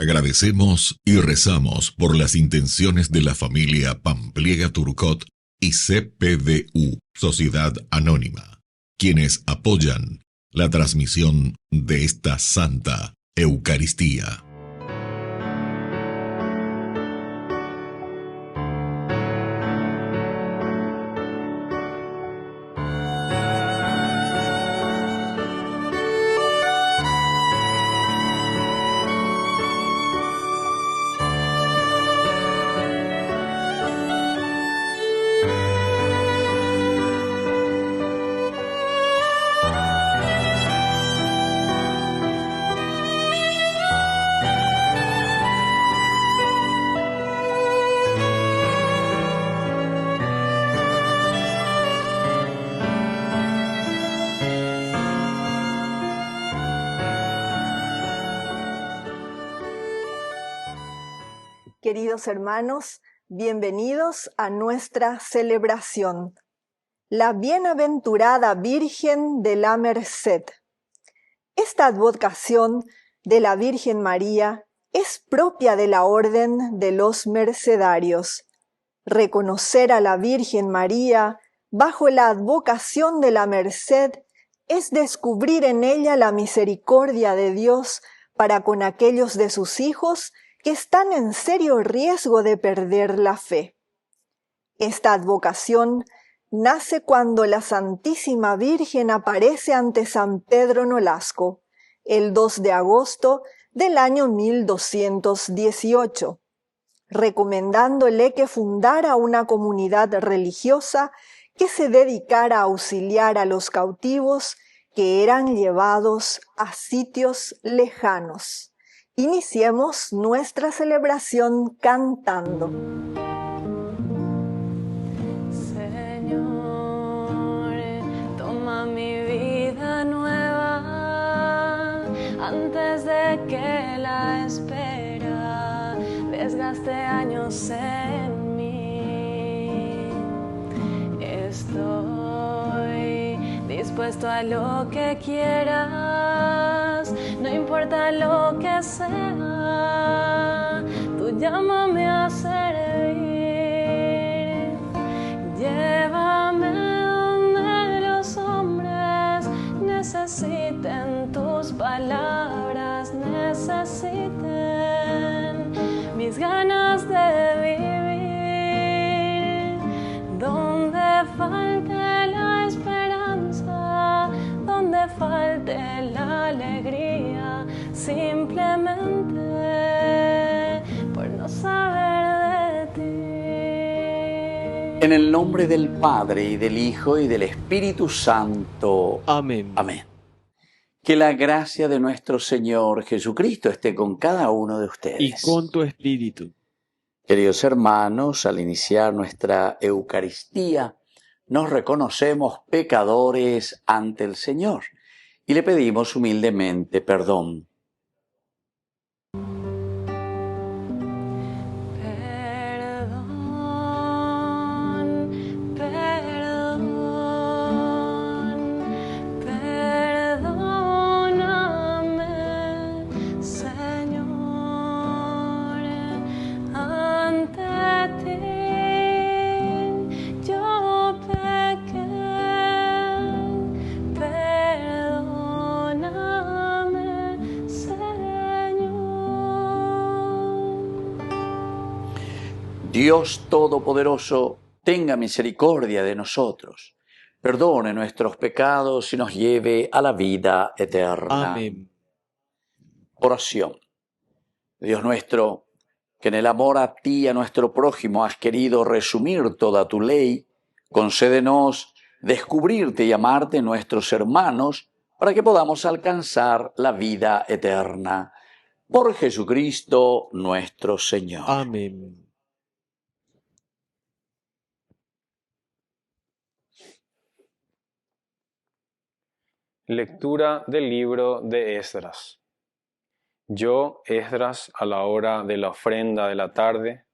Agradecemos y rezamos por las intenciones de la familia Pampliega Turcot y CPDU, Sociedad Anónima, quienes apoyan la transmisión de esta Santa Eucaristía. Queridos hermanos, bienvenidos a nuestra celebración, la Bienaventurada Virgen de la Merced. Esta advocación de la Virgen María es propia de la Orden de los Mercedarios. Reconocer a la Virgen María bajo la advocación de la Merced es descubrir en ella la misericordia de Dios para con aquellos de sus hijos que están en serio riesgo de perder la fe. Esta advocación nace cuando la Santísima Virgen aparece ante San Pedro Nolasco, el 2 de agosto del año 1218, recomendándole que fundara una comunidad religiosa que se dedicara a auxiliar a los cautivos que eran llevados a sitios lejanos. Iniciemos nuestra celebración cantando. Señor, toma mi vida nueva antes de que la espera desgaste años en mí. Estoy dispuesto a lo que quieras, no importa lo que sea, tú llámame a servir. Llévame donde los hombres necesiten tus palabras, necesiten mis ganas de vivir. Donde falte la esperanza, donde falte la alegría, simplemente por no saber de ti. En el nombre del Padre, y del Hijo, y del Espíritu Santo. Amén. Amén. Que la gracia de nuestro Señor Jesucristo esté con cada uno de ustedes. Y con tu espíritu. Queridos hermanos, al iniciar nuestra Eucaristía, nos reconocemos pecadores ante el Señor y le pedimos humildemente perdón. Dios Todopoderoso, tenga misericordia de nosotros, perdone nuestros pecados y nos lleve a la vida eterna. Amén. Oración. Dios nuestro, que en el amor a ti y a nuestro prójimo has querido resumir toda tu ley, concédenos descubrirte y amarte nuestros hermanos para que podamos alcanzar la vida eterna. Por Jesucristo nuestro Señor. Amén. Lectura del libro de Esdras. Yo, Esdras, a la hora de la ofrenda de la tarde,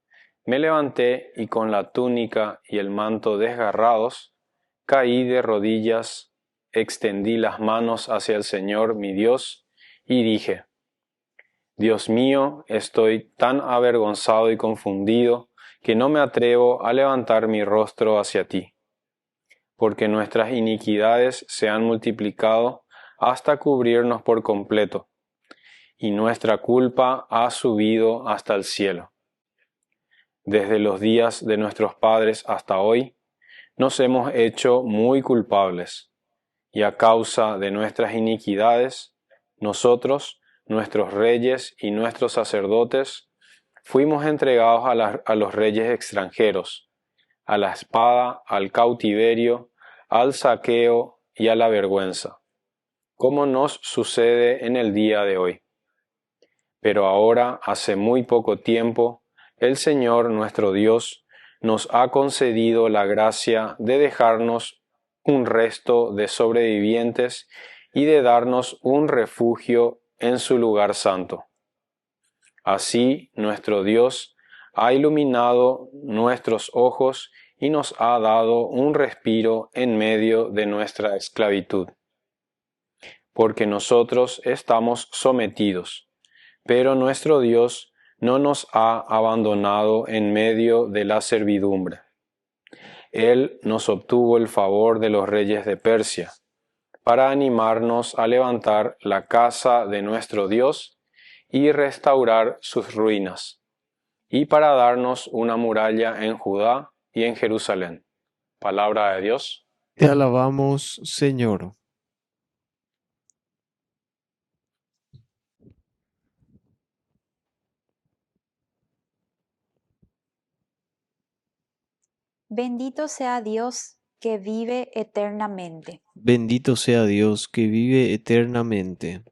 me levanté y con la túnica y el manto desgarrados, caí de rodillas, extendí las manos hacia el Señor mi Dios y dije: Dios mío, estoy tan avergonzado y confundido que no me atrevo a levantar mi rostro hacia ti, porque nuestras iniquidades se han multiplicado hasta cubrirnos por completo, y nuestra culpa ha subido hasta el cielo. Desde los días de nuestros padres hasta hoy, nos hemos hecho muy culpables, y a causa de nuestras iniquidades, nosotros, nuestros reyes y nuestros sacerdotes, fuimos entregados a los reyes extranjeros, a la espada, al cautiverio, al saqueo y a la vergüenza, como nos sucede en el día de hoy. Pero ahora, hace muy poco tiempo, el Señor nuestro Dios nos ha concedido la gracia de dejarnos un resto de sobrevivientes y de darnos un refugio en su lugar santo. Así, nuestro Dios ha iluminado nuestros ojos y nos ha dado un respiro en medio de nuestra esclavitud. Porque nosotros estamos sometidos, pero nuestro Dios no nos ha abandonado en medio de la servidumbre. Él nos obtuvo el favor de los reyes de Persia, para animarnos a levantar la casa de nuestro Dios y restaurar sus ruinas, y para darnos una muralla en Judá y en Jerusalén. Palabra de Dios. Te alabamos, Señor. Bendito sea Dios que vive eternamente. Bendito sea Dios que vive eternamente.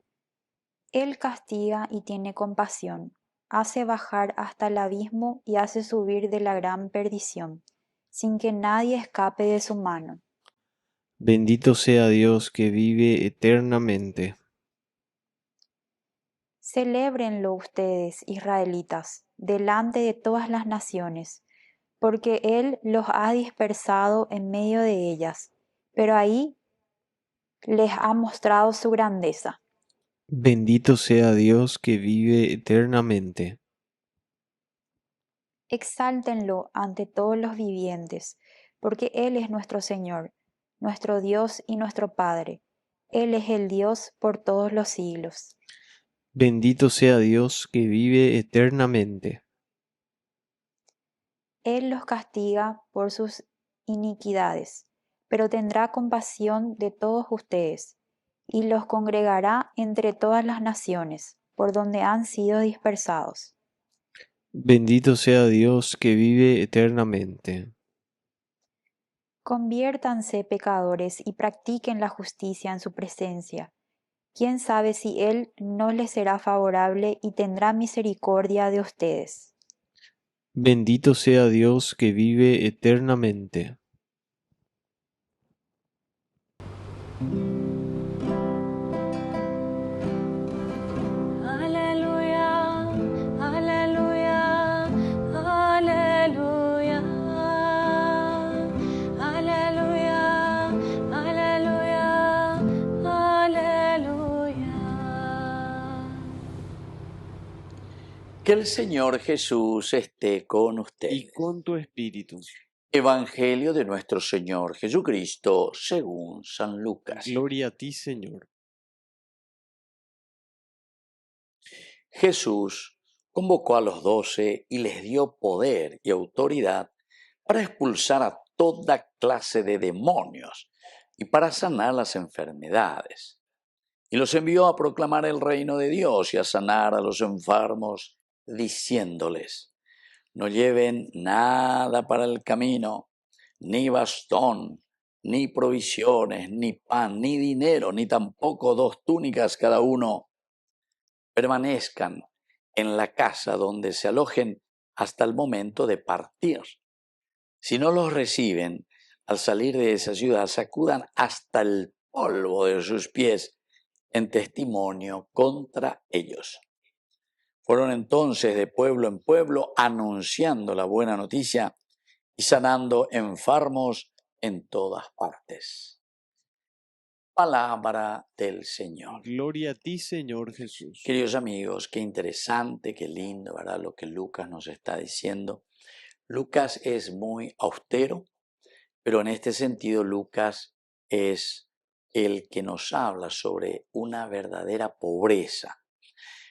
Él castiga y tiene compasión, hace bajar hasta el abismo y hace subir de la gran perdición, sin que nadie escape de su mano. Bendito sea Dios que vive eternamente. Celébrenlo ustedes, israelitas, delante de todas las naciones, porque Él los ha dispersado en medio de ellas, pero ahí les ha mostrado su grandeza. Bendito sea Dios que vive eternamente. Exáltenlo ante todos los vivientes, porque Él es nuestro Señor, nuestro Dios y nuestro Padre. Él es el Dios por todos los siglos. Bendito sea Dios que vive eternamente. Él los castiga por sus iniquidades, pero tendrá compasión de todos ustedes, y los congregará entre todas las naciones, por donde han sido dispersados. Bendito sea Dios que vive eternamente. Conviértanse, pecadores, y practiquen la justicia en su presencia. ¿Quién sabe si Él no les será favorable y tendrá misericordia de ustedes? Bendito sea Dios que vive eternamente. Aleluya, aleluya, aleluya. Aleluya, aleluya, aleluya. Que el Señor Jesús esté con ustedes. Y con tu espíritu. Evangelio de nuestro Señor Jesucristo según San Lucas. Gloria a ti, Señor. Jesús convocó a los 12 y les dio poder y autoridad para expulsar a toda clase de demonios y para sanar las enfermedades. Y los envió a proclamar el reino de Dios y a sanar a los enfermos, diciéndoles: no lleven nada para el camino, ni bastón, ni provisiones, ni pan, ni dinero, ni tampoco 2 túnicas cada uno. Permanezcan en la casa donde se alojen hasta el momento de partir. Si no los reciben, al salir de esa ciudad, sacudan hasta el polvo de sus pies en testimonio contra ellos. Fueron entonces de pueblo en pueblo anunciando la buena noticia y sanando enfermos en todas partes. Palabra del Señor. Gloria a ti, Señor Jesús. Queridos amigos, qué interesante, qué lindo, ¿verdad? Lo que Lucas nos está diciendo. Lucas es muy austero, pero en este sentido Lucas es el que nos habla sobre una verdadera pobreza.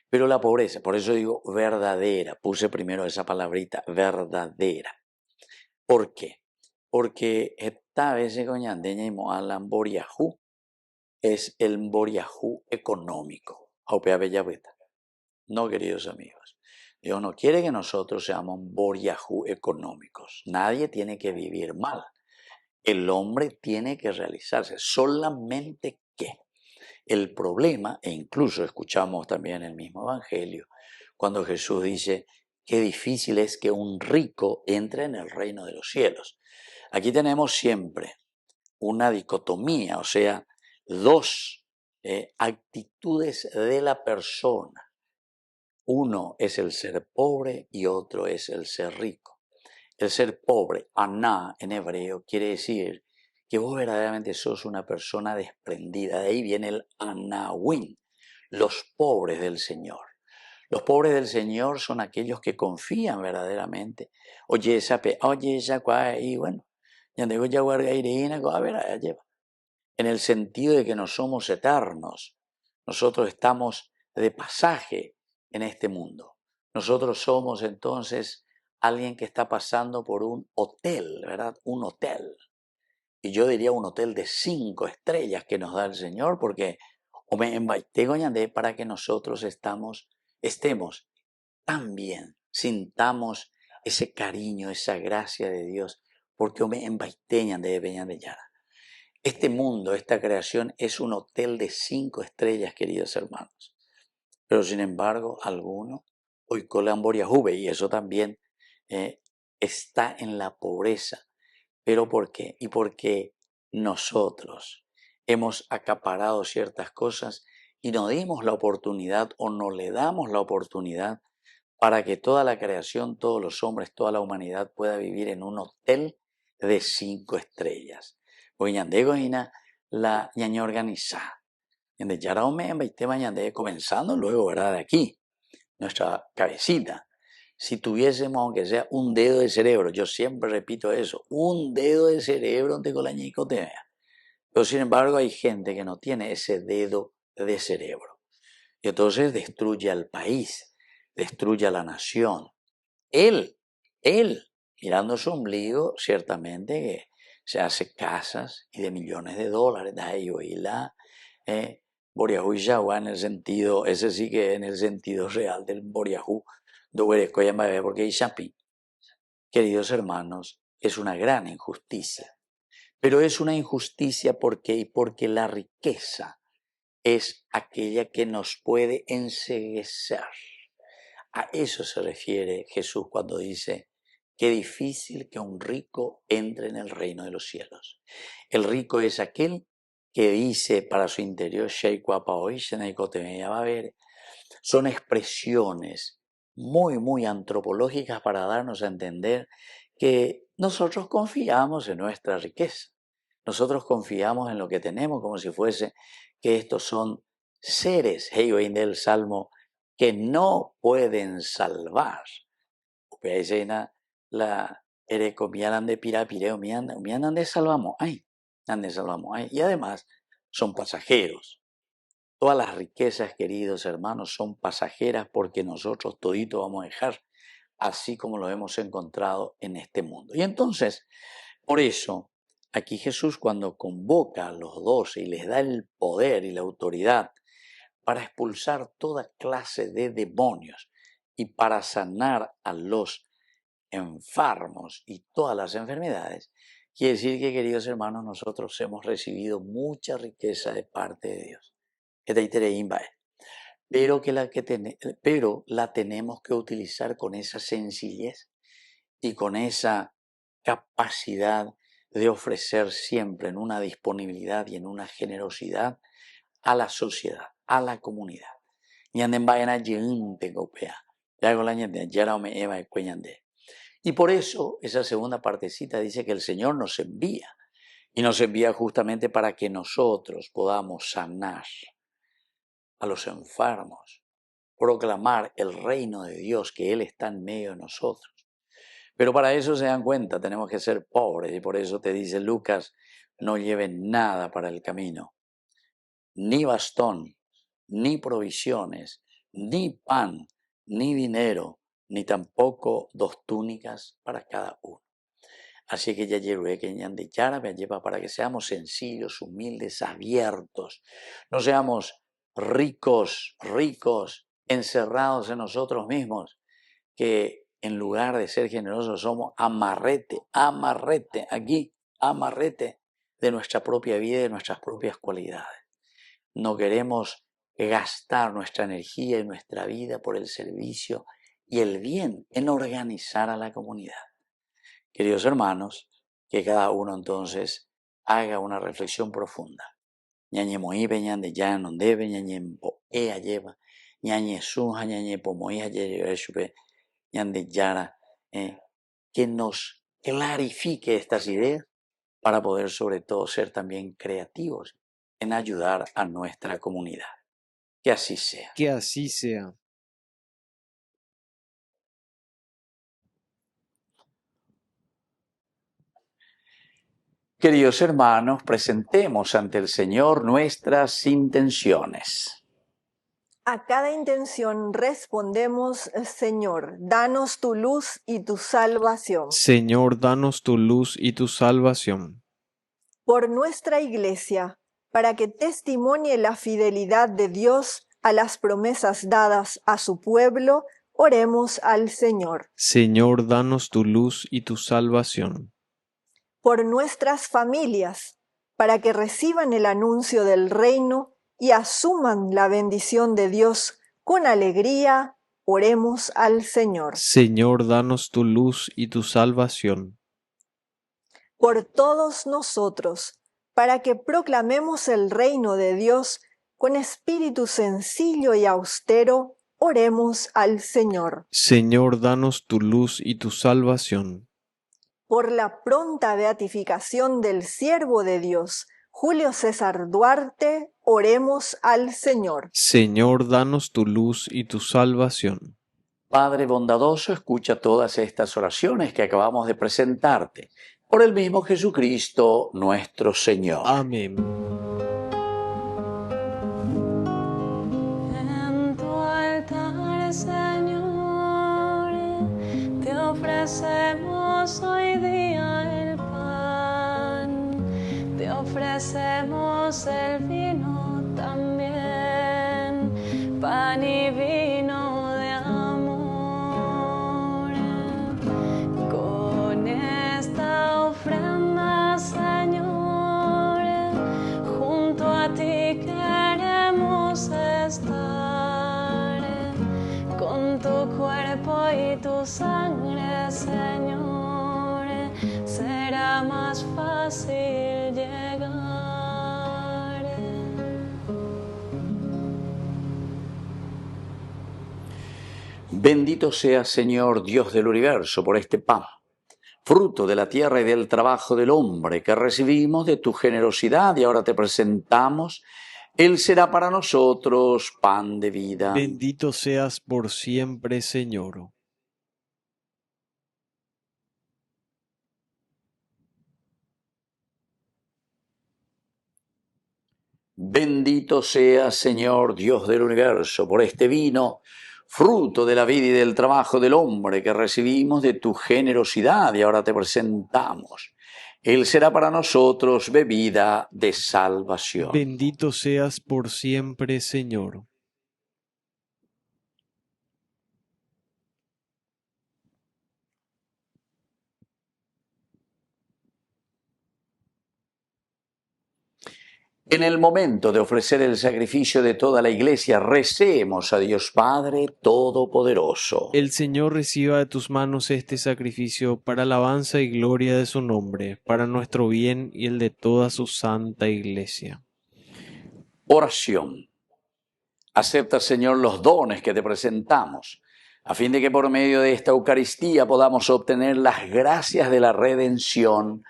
Pero la pobreza, por eso digo verdadera, puse primero esa palabrita, verdadera. ¿Por qué? Porque esta vez coñandeña y moalan boriajú es el boriajú económico. Aupea bella beta. No, queridos amigos. Dios no quiere que nosotros seamos boriajú económicos. Nadie tiene que vivir mal. El hombre tiene que realizarse. Solamente que el problema, e incluso escuchamos también en el mismo evangelio, cuando Jesús dice qué difícil es que un rico entre en el reino de los cielos. Aquí tenemos siempre una dicotomía, o sea, dos actitudes de la persona. Uno es el ser pobre y otro es el ser rico. El ser pobre, aná en hebreo, quiere decir que vos verdaderamente sos una persona desprendida. De ahí viene el anawin, los pobres del Señor. Los pobres del Señor son aquellos que confían verdaderamente. Oye, y bueno, ya digo ya a ver, allá lleva. En el sentido de que no somos eternos. Nosotros estamos de pasaje en este mundo. Nosotros somos entonces alguien que está pasando por un hotel, ¿verdad? Un hotel. Y yo diría un hotel de 5 estrellas que nos da el Señor, porque o me embaité para que nosotros estemos tan bien, sintamos ese cariño, esa gracia de Dios, porque o me embaité de Yara. Este mundo, esta creación es un hotel de 5 estrellas, queridos hermanos. Pero sin embargo, algunos hoy colan boriajube y eso también está en la pobreza. ¿Pero por qué? Y porque nosotros hemos acaparado ciertas cosas y no dimos la oportunidad o no le damos la oportunidad para que toda la creación, todos los hombres, toda la humanidad pueda vivir en un hotel de 5 estrellas. Porque ñandego la ñaña organizada. En ya comenzando luego, ¿verdad? De aquí, nuestra cabecita. Si tuviésemos, aunque sea un dedo de cerebro, yo siempre repito eso, un dedo de cerebro te colañico te vea. Pero sin embargo hay gente que no tiene ese dedo de cerebro. Y entonces destruye al país, destruye a la nación. Él, mirando su ombligo, ciertamente que se hace casas y de millones de dólares. Boriajú y Yahua en el sentido, ese sí que en el sentido real del Boriajú, porque Ishapi, queridos hermanos, es una gran injusticia. Pero es una injusticia porque la riqueza es aquella que nos puede enceguecer. A eso se refiere Jesús cuando dice, qué difícil que un rico entre en el reino de los cielos. El rico es aquel que dice para su interior, son expresiones muy, muy antropológicas para darnos a entender que nosotros confiamos en nuestra riqueza. Nosotros confiamos en lo que tenemos como si fuese que estos son seres, del Salmo, que no pueden salvar. La erecomianan de pirapireo, miandan de salvamos, y además son pasajeros. Todas las riquezas, queridos hermanos, son pasajeras porque nosotros todito vamos a dejar así como lo hemos encontrado en este mundo. Y entonces, por eso, aquí Jesús cuando convoca a los 12 y les da el poder y la autoridad para expulsar toda clase de demonios y para sanar a los enfermos y todas las enfermedades, quiere decir que, queridos hermanos, nosotros hemos recibido mucha riqueza de parte de Dios. Pero la tenemos que utilizar con esa sencillez y con esa capacidad de ofrecer siempre en una disponibilidad y en una generosidad a la sociedad, a la comunidad. Y por eso esa segunda partecita dice que el Señor nos envía. Y nos envía justamente para que nosotros podamos sanar a los enfermos, proclamar el reino de Dios, que Él está en medio de nosotros. Pero para eso se dan cuenta, tenemos que ser pobres, y por eso te dice Lucas, no lleven nada para el camino, ni bastón, ni provisiones, ni pan, ni dinero, ni tampoco 2 túnicas para cada uno. Así que ya llevé que ñande yara me lleva para que seamos sencillos, humildes, abiertos, no seamos ricos, encerrados en nosotros mismos, que en lugar de ser generosos somos amarrete de nuestra propia vida y de nuestras propias cualidades. No queremos gastar nuestra energía y nuestra vida por el servicio y el bien en organizar a la comunidad. Queridos hermanos, que cada uno entonces haga una reflexión profunda. Ñañe moibe ñande ya no debe, ñañe po ea lleva, ñañe suja, ñañe po moija lleve, ñande yara, que nos clarifique estas ideas para poder sobre todo ser también creativos en ayudar a nuestra comunidad. Que así sea. Que así sea. Queridos hermanos, presentemos ante el Señor nuestras intenciones. A cada intención respondemos, Señor, danos tu luz y tu salvación. Señor, danos tu luz y tu salvación. Por nuestra Iglesia, para que testimonie la fidelidad de Dios a las promesas dadas a su pueblo, oremos al Señor. Señor, danos tu luz y tu salvación. Por nuestras familias, para que reciban el anuncio del reino y asuman la bendición de Dios con alegría, oremos al Señor. Señor, danos tu luz y tu salvación. Por todos nosotros, para que proclamemos el reino de Dios con espíritu sencillo y austero, oremos al Señor. Señor, danos tu luz y tu salvación. Por la pronta beatificación del siervo de Dios, Julio César Duarte, oremos al Señor. Señor, danos tu luz y tu salvación. Padre bondadoso, escucha todas estas oraciones que acabamos de presentarte. Por el mismo Jesucristo nuestro Señor. Amén. En tu altar, Señor, te ofrecemos hoy día el pan, te ofrecemos el vino también, pan y vino de amor. Con esta ofrenda, Señor, junto a ti queremos estar, con tu cuerpo y tu sangre, Señor, será más fácil llegar. Bendito sea, Señor, Dios del universo, por este pan, fruto de la tierra y del trabajo del hombre que recibimos de tu generosidad y ahora te presentamos. Él será para nosotros pan de vida. Bendito seas por siempre, Señor. Bendito sea, Señor, Dios del universo, por este vino, fruto de la vida y del trabajo del hombre que recibimos de tu generosidad y ahora te presentamos. Él será para nosotros bebida de salvación. Bendito seas por siempre, Señor. En el momento de ofrecer el sacrificio de toda la Iglesia, recemos a Dios Padre Todopoderoso. El Señor reciba de tus manos este sacrificio para alabanza y gloria de su nombre, para nuestro bien y el de toda su santa Iglesia. Oración. Acepta, Señor, los dones que te presentamos, a fin de que por medio de esta Eucaristía podamos obtener las gracias de la redención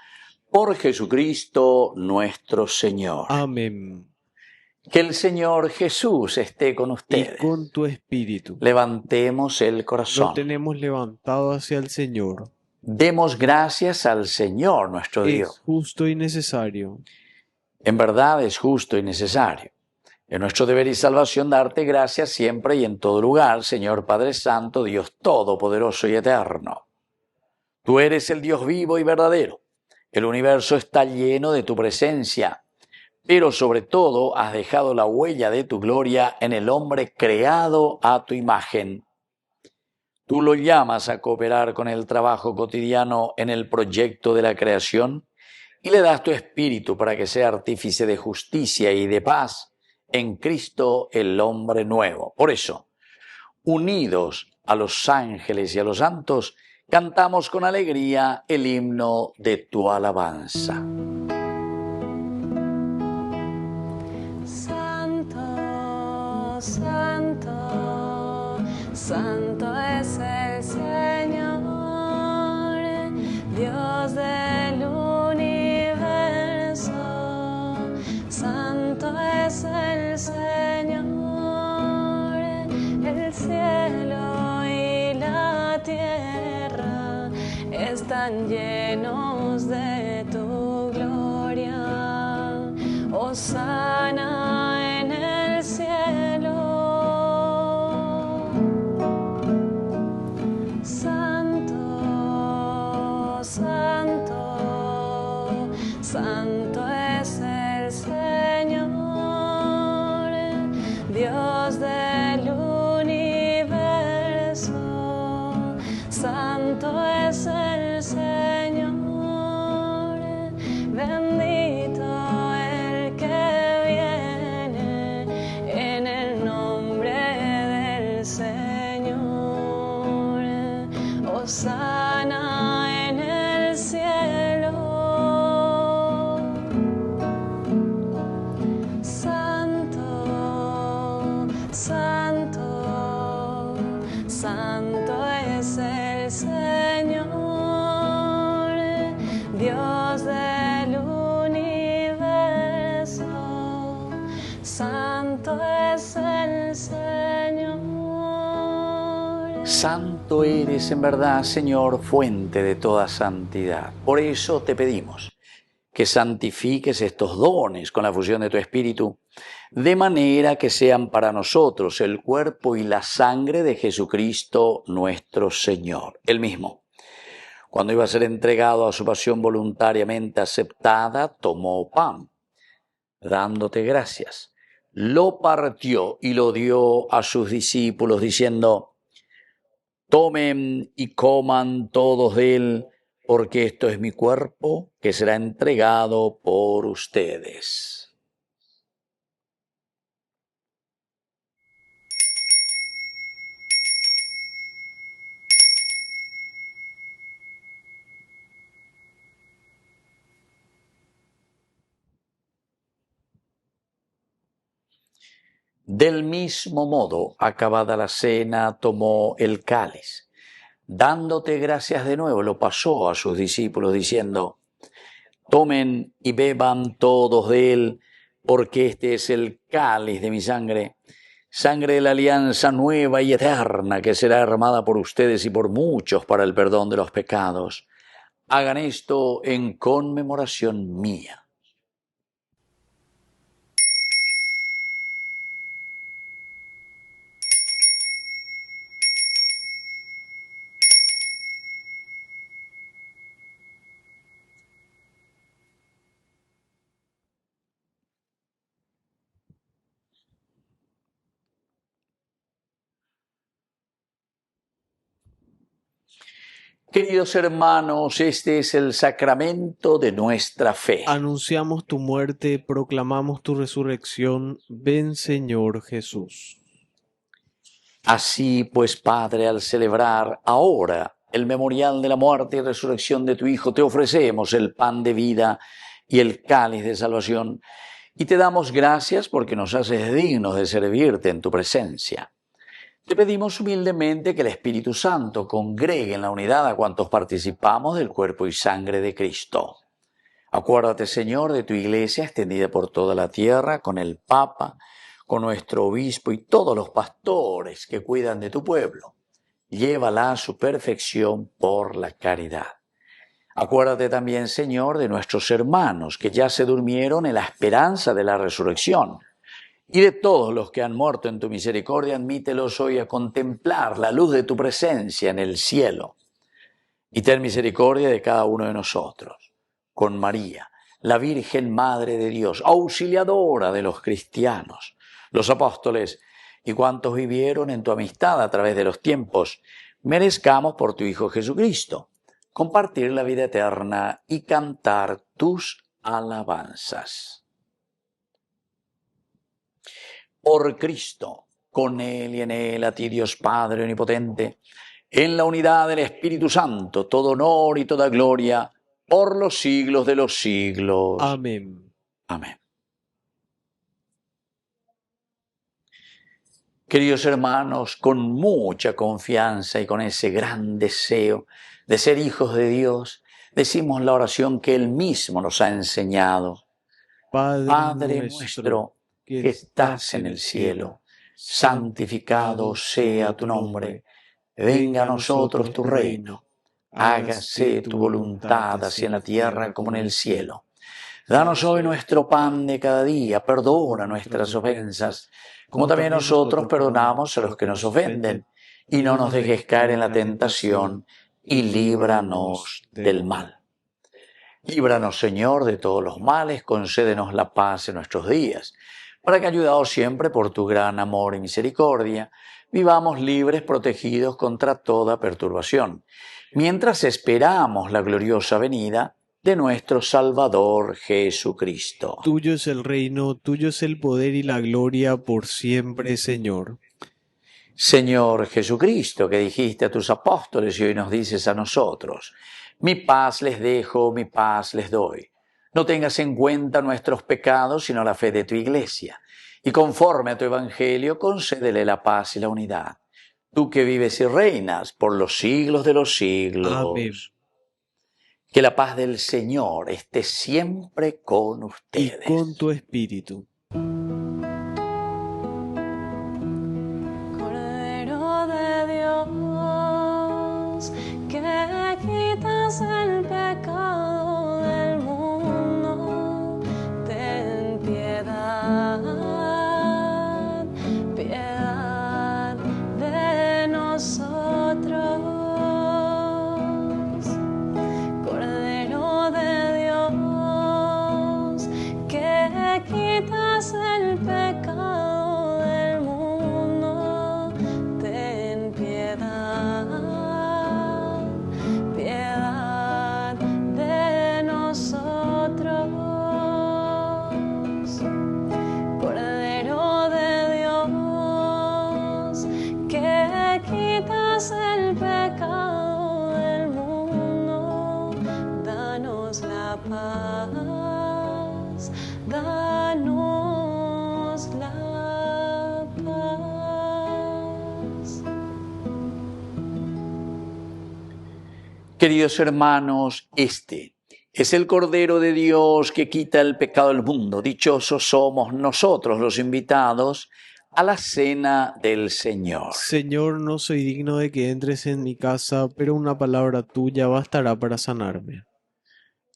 Por Jesucristo nuestro Señor. Amén. Que el Señor Jesús esté con Y ustedes. con tu espíritu. Levantemos el Lo corazón. tenemos levantado hacia el Señor. Demos gracias al Señor nuestro Dios. Es justo y necesario. En verdad es justo y necesario. Es nuestro deber y salvación darte gracias siempre y en todo lugar, Señor Padre Santo, Dios Todopoderoso y Eterno. Tú eres el Dios vivo y verdadero. El universo está lleno de tu presencia, pero sobre todo has dejado la huella de tu gloria en el hombre creado a tu imagen. Tú lo llamas a cooperar con el trabajo cotidiano en el proyecto de la creación y le das tu espíritu para que sea artífice de justicia y de paz en Cristo el hombre nuevo. Por eso, unidos a los ángeles y a los santos, cantamos con alegría el himno de tu alabanza. Santo, santo, santo es el Señor, Dios del universo. Santo es el Señor, el cielo y la tierra están llenos de tu gloria. Hosana en el cielo. Santo, santo, santo es el Señor, Dios del universo. Santo es el Señor, bendito el que viene en el nombre del Señor. Hosana en el cielo. Santo, santo, santo es el Señor, Dios del universo. Santo es el Señor. Santo eres en verdad, Señor, fuente de toda santidad. Por eso te pedimos que santifiques estos dones con la fusión de tu Espíritu, de manera que sean para nosotros el cuerpo y la sangre de Jesucristo nuestro Señor. Él mismo, cuando iba a ser entregado a su pasión voluntariamente aceptada, tomó pan, dándote gracias, lo partió y lo dio a sus discípulos, diciendo: tomen y coman todos de él, porque esto es mi cuerpo que será entregado por ustedes. Del mismo modo, acabada la cena, tomó el cáliz. Dándote gracias de nuevo, lo pasó a sus discípulos, diciendo: tomen y beban todos de él, porque este es el cáliz de mi sangre, sangre de la alianza nueva y eterna, que será derramada por ustedes y por muchos para el perdón de los pecados. Hagan esto en conmemoración mía. Queridos hermanos, este es el sacramento de nuestra fe. Anunciamos tu muerte, proclamamos tu resurrección. Ven, Señor Jesús. Así pues, Padre, al celebrar ahora el memorial de la muerte y resurrección de tu Hijo, te ofrecemos el pan de vida y el cáliz de salvación, y te damos gracias porque nos haces dignos de servirte en tu presencia. Te pedimos humildemente que el Espíritu Santo congregue en la unidad a cuantos participamos del cuerpo y sangre de Cristo. Acuérdate, Señor, de tu iglesia extendida por toda la tierra, con el Papa, con nuestro obispo y todos los pastores que cuidan de tu pueblo. Llévala a su perfección por la caridad. Acuérdate también, Señor, de nuestros hermanos que ya se durmieron en la esperanza de la resurrección. Y de todos los que han muerto en tu misericordia, admítelos hoy a contemplar la luz de tu presencia en el cielo. Y ten misericordia de cada uno de nosotros. Con María, la Virgen Madre de Dios, auxiliadora de los cristianos, los apóstoles y cuantos vivieron en tu amistad a través de los tiempos, merezcamos por tu Hijo Jesucristo compartir la vida eterna y cantar tus alabanzas. Por Cristo, con Él y en Él, a ti Dios Padre Omnipotente, en la unidad del Espíritu Santo, todo honor y toda gloria, por los siglos de los siglos. Amén. Amén. Queridos hermanos, con mucha confianza y con ese gran deseo de ser hijos de Dios, decimos la oración que Él mismo nos ha enseñado. Padre nuestro, que estás en el cielo, santificado sea tu nombre. Venga a nosotros tu reino. Hágase tu voluntad, así en la tierra como en el cielo. Danos hoy nuestro pan de cada día. Perdona nuestras ofensas, como también nosotros perdonamos a los que nos ofenden. Y no nos dejes caer en la tentación, y líbranos del mal. Líbranos, Señor, de todos los males, concédenos la paz en nuestros días, para que, ayudados siempre por tu gran amor y misericordia, vivamos libres, protegidos contra toda perturbación, mientras esperamos la gloriosa venida de nuestro Salvador Jesucristo. Tuyo es el reino, tuyo es el poder y la gloria por siempre, Señor. Señor Jesucristo, que dijiste a tus apóstoles y hoy nos dices a nosotros, mi paz les dejo, mi paz les doy. No tengas en cuenta nuestros pecados, sino la fe de tu iglesia. Y conforme a tu evangelio, concédele la paz y la unidad. Tú que vives y reinas por los siglos de los siglos. Amén. Que la paz del Señor esté siempre con ustedes. Y con tu espíritu. Cordero de Dios, que quitas el pecado del mundo, ten piedad, piedad de nosotros. Cordero de Dios, que quitas el pecado del mundo, ten piedad, piedad de nosotros. Cordero de Dios, que quitas el pecado del mundo, danos la paz, danos la paz. Queridos hermanos, este es el Cordero de Dios que quita el pecado del mundo. Dichosos somos nosotros los invitados a la cena del Señor. Señor, no soy digno de que entres en mi casa, pero una palabra tuya bastará para sanarme.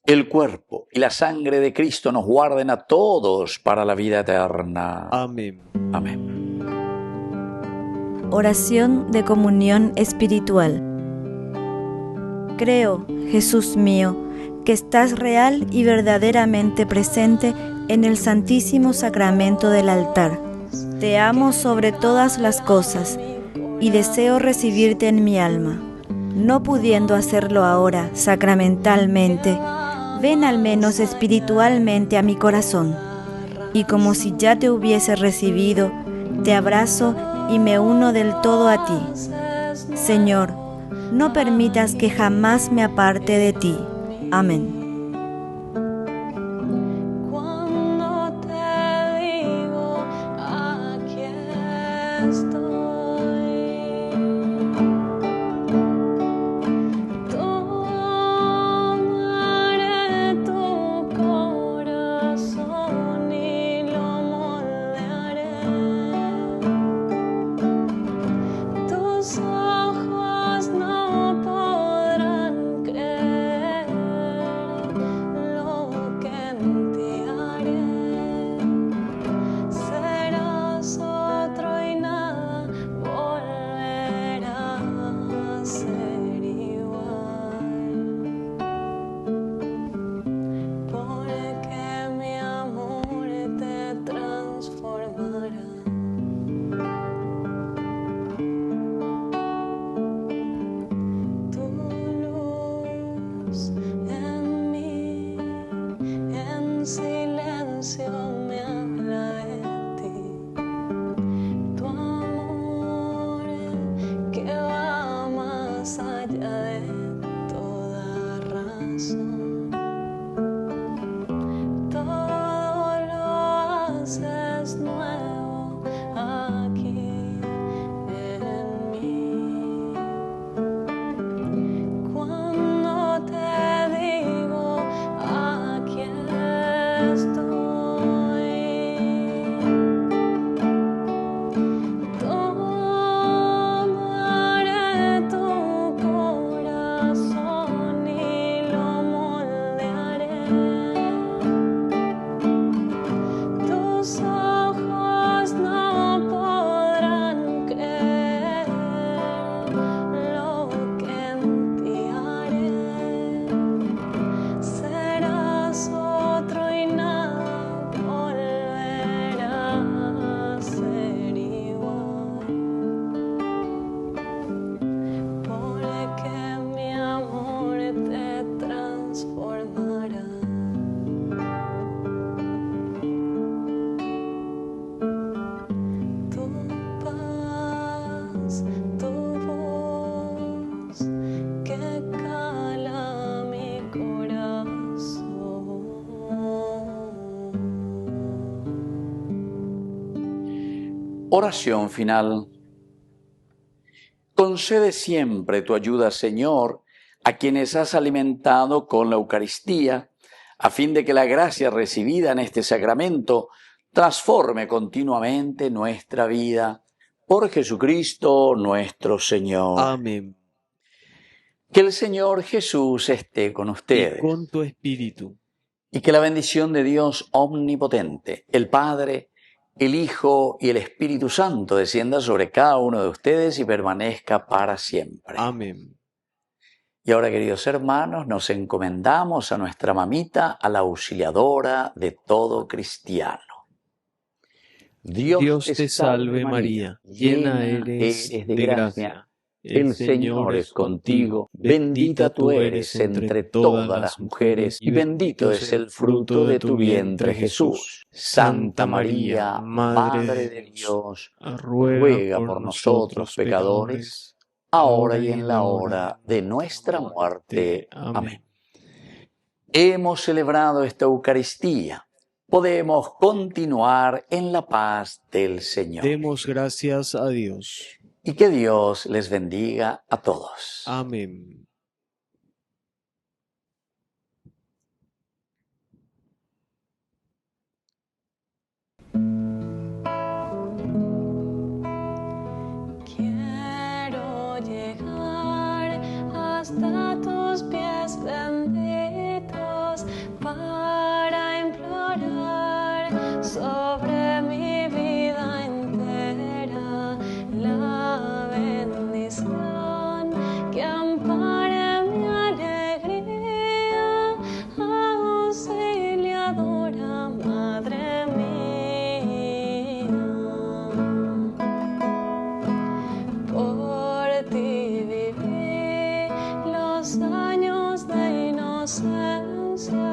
El cuerpo y la sangre de Cristo nos guarden a todos para la vida eterna. Amén. Amén. Oración de comunión espiritual. Creo, Jesús mío, que estás real y verdaderamente presente en el Santísimo Sacramento del altar. Te amo sobre todas las cosas y deseo recibirte en mi alma. No pudiendo hacerlo ahora sacramentalmente, ven al menos espiritualmente a mi corazón. Y como si ya te hubiese recibido, te abrazo y me uno del todo a ti. Señor, no permitas que jamás me aparte de ti. Amén. Cuando te digo, aquí estoy. Tomaré tu en silencio me habla de ti. Tu amor que va más allá de toda razón. Todo lo haces nuevo aquí en mí. Cuando te digo aquí estoy, tomaré tu corazón y lo moldearé. Tus ojos no podrán creer lo que en ti haré. Serás otro y nada volverá a ser igual, porque mi amor te transformará. Tu paz, tu voz que cala mi corazón. Oración final. Concede siempre tu ayuda, Señor, a quienes has alimentado con la Eucaristía, a fin de que la gracia recibida en este sacramento transforme continuamente nuestra vida. Por Jesucristo nuestro Señor. Amén. Que el Señor Jesús esté con Y ustedes. con tu espíritu. Y que la bendición de Dios omnipotente, el Padre, el Hijo y el Espíritu Santo descienda sobre cada uno de ustedes y permanezca para siempre. Amén. Y ahora, queridos hermanos, nos encomendamos a nuestra mamita, a la auxiliadora de todo cristiano. Dios te salve María, llena eres de gracia. El Señor es contigo, bendita tú eres entre todas las mujeres, y bendito es el fruto de tu vientre, Jesús. Santa María, Madre de Dios, ruega por nosotros pecadores, ahora y en la hora de nuestra muerte. Amén. Hemos celebrado esta Eucaristía. Podemos continuar en la paz del Señor. Demos gracias a Dios. Y que Dios les bendiga a todos. Amén. Quiero llegar hasta tus pies benditos para implorar sobre mi vida entera la bendición que ampare mi alegría, auxiliadora, Madre mía. Por ti viví los años de inocencia,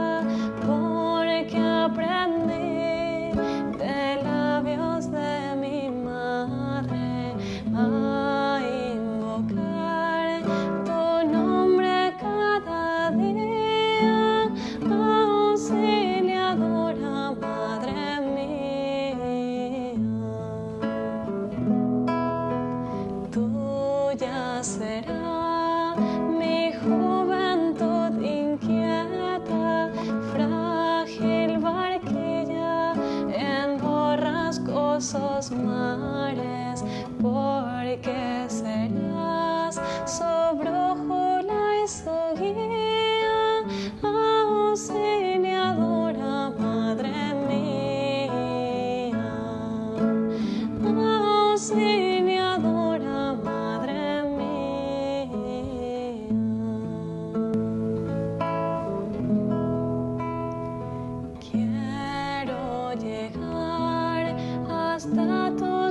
porque aprendí de labios de mi madre a invocar tu nombre cada día, auxiliadora, Madre mía. Tuya será mi juventud inquieta, frágil barquilla en borrascosos mares, porque serás su brújula y su guía, auxiliadora, Madre mía. Auxiliadora, Madre mía. Quiero llegar hasta tu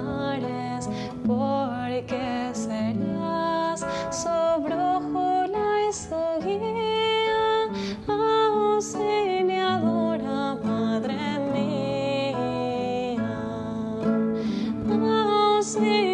mares, porque serás su brújula y su guía, auxiliadora, Madre mía, auxiliadora.